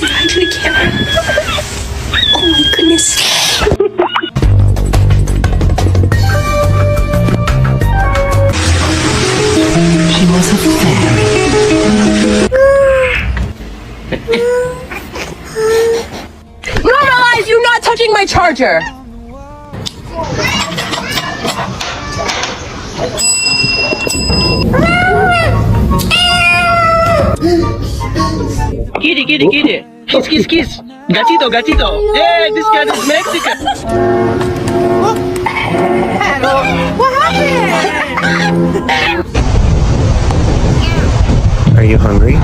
say hi to the camera. Oh my goodness. She was a fairy. Normalize you not touching my charger. Kitty, kitty, kitty. Kiss, kiss, kiss. Gatito, gatito. Hey, this cat is Mexican. What happened? Are you hungry?